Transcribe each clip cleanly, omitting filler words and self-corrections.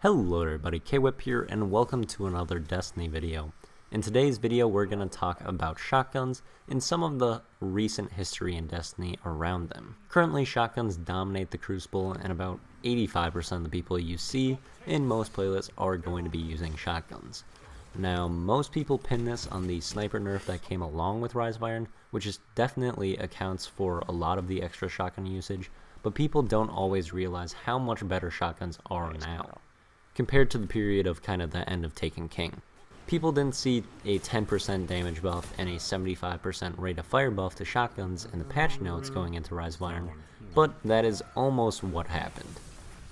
Hello everybody, K-Whip here, and welcome to another Destiny video. In today's video, we're going to talk about shotguns and some of the recent history in Destiny around them. Currently, shotguns dominate the Crucible, and about 85% of the people you see in most playlists are going to be using shotguns. Now, most people pin this on the sniper nerf that came along with Rise of Iron, which definitely accounts for a lot of the extra shotgun usage, but people don't always realize how much better shotguns are now compared to the period of kind of the end of Taken King. People didn't see a 10% damage buff and a 75% rate of fire buff to shotguns in the patch notes going into Rise of Iron, but that is almost what happened.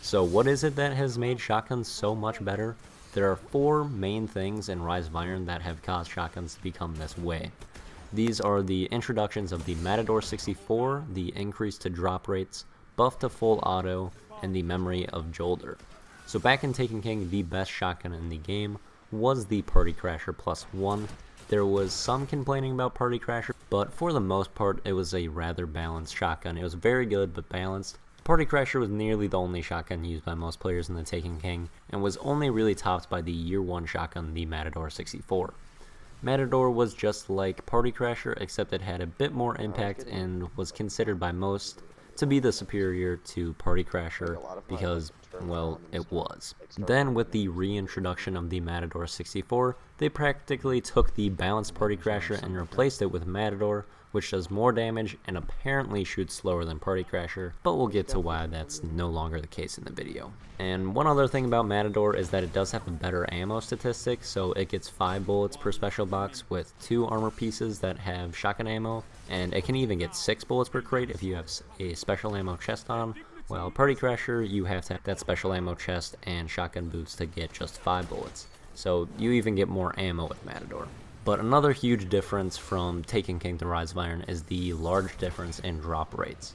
So what is it that has made shotguns so much better? There are four main things in Rise of Iron that have caused shotguns to become this way. These are the introductions of the Matador 64, the increase to drop rates, buff to full auto, and the memory of Jolder. So back in Taken King, the best shotgun in the game was the Party Crasher +1. There was some complaining about Party Crasher, but for the most part, it was a rather balanced shotgun. It was very good, but balanced. Party Crasher was nearly the only shotgun used by most players in the Taken King, and was only really topped by the Year 1 shotgun, the Matador 64. Matador was just like Party Crasher, except it had a bit more impact and was considered by most to be the superior to Party Crasher because, well, it was. Then with the reintroduction of the Matador 64, they practically took the balanced Party Crasher and replaced it with Matador, which does more damage and apparently shoots slower than Party Crasher, but we'll get to why that's no longer the case in the video. And one other thing about Matador is that it does have a better ammo statistic, so it gets 5 bullets per special box with 2 armor pieces that have shotgun ammo, and it can even get 6 bullets per crate if you have a special ammo chest on, while Party Crasher, you have to have that special ammo chest and shotgun boots to get just 5 bullets, so you even get more ammo with Matador. But another huge difference from Taken King to Rise of Iron is the large difference in drop rates.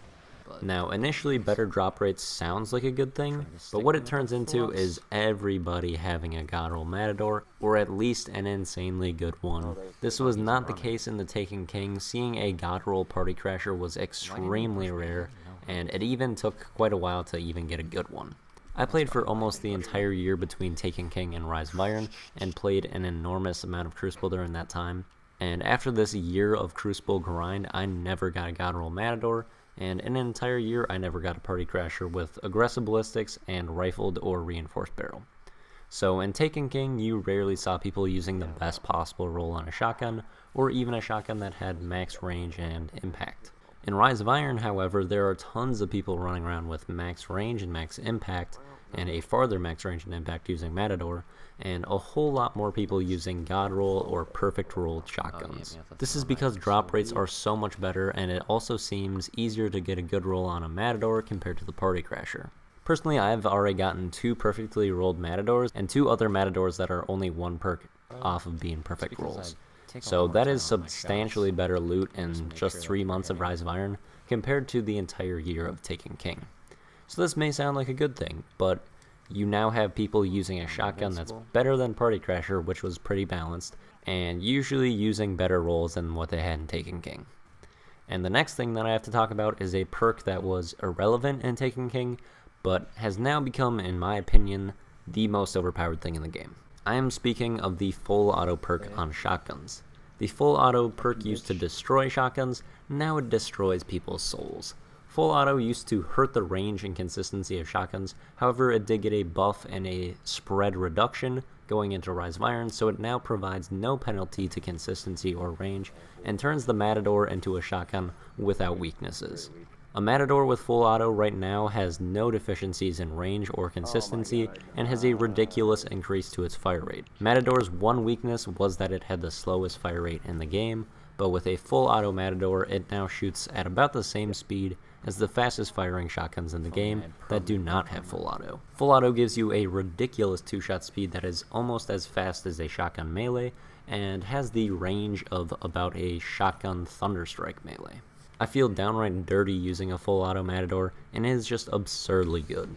Now, initially, better drop rates sounds like a good thing, but what it turns into is everybody having a God Roll Matador, or at least an insanely good one. This was not the case in the Taken King. Seeing a God Roll Party Crasher was extremely rare, and it even took quite a while to even get a good one. I played for almost the entire year between Taken King and Rise of Iron, and played an enormous amount of Crucible during that time. And after this year of Crucible grind, I never got a God Roll Matador, and in an entire year I never got a Party Crasher with aggressive ballistics and rifled or reinforced barrel. So in Taken King, you rarely saw people using the best possible roll on a shotgun, or even a shotgun that had max range and impact. In Rise of Iron, however, there are tons of people running around with max range and max impact, and a farther max range and impact using Matador, and a whole lot more people using God Roll or Perfect Rolled shotguns. This is because drop rates are so much better, and it also seems easier to get a good roll on a Matador compared to the Party Crasher. Personally, I've already gotten 2 perfectly rolled Matadors, and 2 other Matadors that are only 1 perk off of being perfect rolls. So that is substantially better loot in just 3 months of Rise of Iron compared to the entire year of Taken King. So this may sound like a good thing, but you now have people using a shotgun that's better than Party Crasher, which was pretty balanced, and usually using better rolls than what they had in Taken King. And the next thing that I have to talk about is a perk that was irrelevant in Taken King, but has now become, in my opinion, the most overpowered thing in the game. I am speaking of the full auto perk on shotguns. The full auto perk used to destroy shotguns, now it destroys people's souls. Full auto used to hurt the range and consistency of shotguns, however it did get a buff and a spread reduction going into Rise of Iron, so it now provides no penalty to consistency or range, and turns the Matador into a shotgun without weaknesses. A Matador with full auto right now has no deficiencies in range or consistency, and has a ridiculous increase to its fire rate. Matador's one weakness was that it had the slowest fire rate in the game, but with a full auto Matador, it now shoots at about the same speed as the fastest firing shotguns in the game that do not have full auto. Full auto gives you a ridiculous 2-shot speed that is almost as fast as a shotgun melee, and has the range of about a shotgun Thunderstrike melee. I feel downright dirty using a full auto Matador, and it is just absurdly good.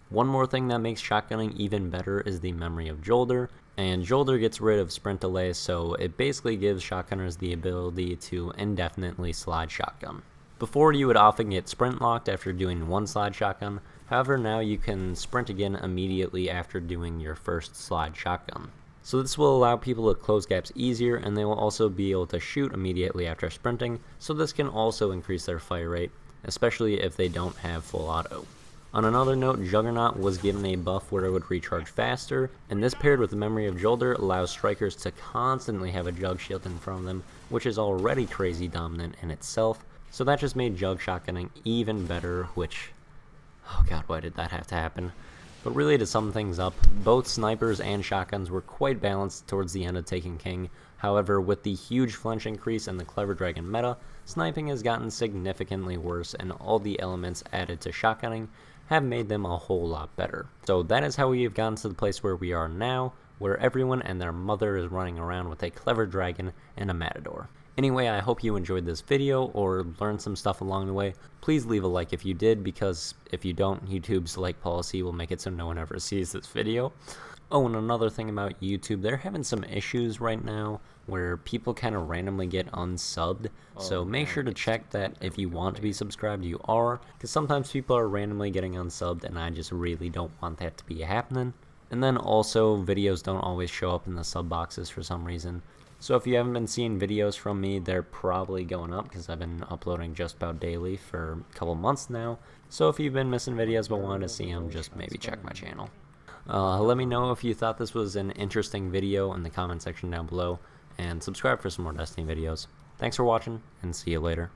One more thing that makes shotgunning even better is the memory of Jolder, and Jolder gets rid of sprint delay, so it basically gives shotgunners the ability to indefinitely slide shotgun. Before, you would often get sprint locked after doing one slide shotgun. However, now you can sprint again immediately after doing your first slide shotgun. So this will allow people to close gaps easier, and they will also be able to shoot immediately after sprinting, so this can also increase their fire rate, especially if they don't have full auto. On another note, Juggernaut was given a buff where it would recharge faster, and this paired with the Memory of Jolder allows strikers to constantly have a Jug Shield in front of them, which is already crazy dominant in itself, so that just made Jug shotgunning even better, which, oh god, why did that have to happen? But really, to sum things up, both snipers and shotguns were quite balanced towards the end of Taken King. However, with the huge flinch increase and the Clever Dragon meta, sniping has gotten significantly worse, and all the elements added to shotgunning have made them a whole lot better. So that is how we have gotten to the place where we are now, where everyone and their mother is running around with a Clever Dragon and a Matador. Anyway, I hope you enjoyed this video or learned some stuff along the way. Please leave a like if you did, because if you don't, YouTube's like policy will make it so no one ever sees this video. Oh, and another thing about YouTube, they're having some issues right now where people kind of randomly get unsubbed, so make sure to check that if you want to be subscribed, you are, because sometimes people are randomly getting unsubbed, and I just really don't want that to be happening. And then also, videos don't always show up in the sub boxes for some reason. So if you haven't been seeing videos from me, they're probably going up because I've been uploading just about daily for a couple months now. So if you've been missing videos but wanted to see them, just maybe check my channel. Let me know if you thought this was an interesting video in the comment section down below, and subscribe for some more Destiny videos. Thanks for watching, and see you later.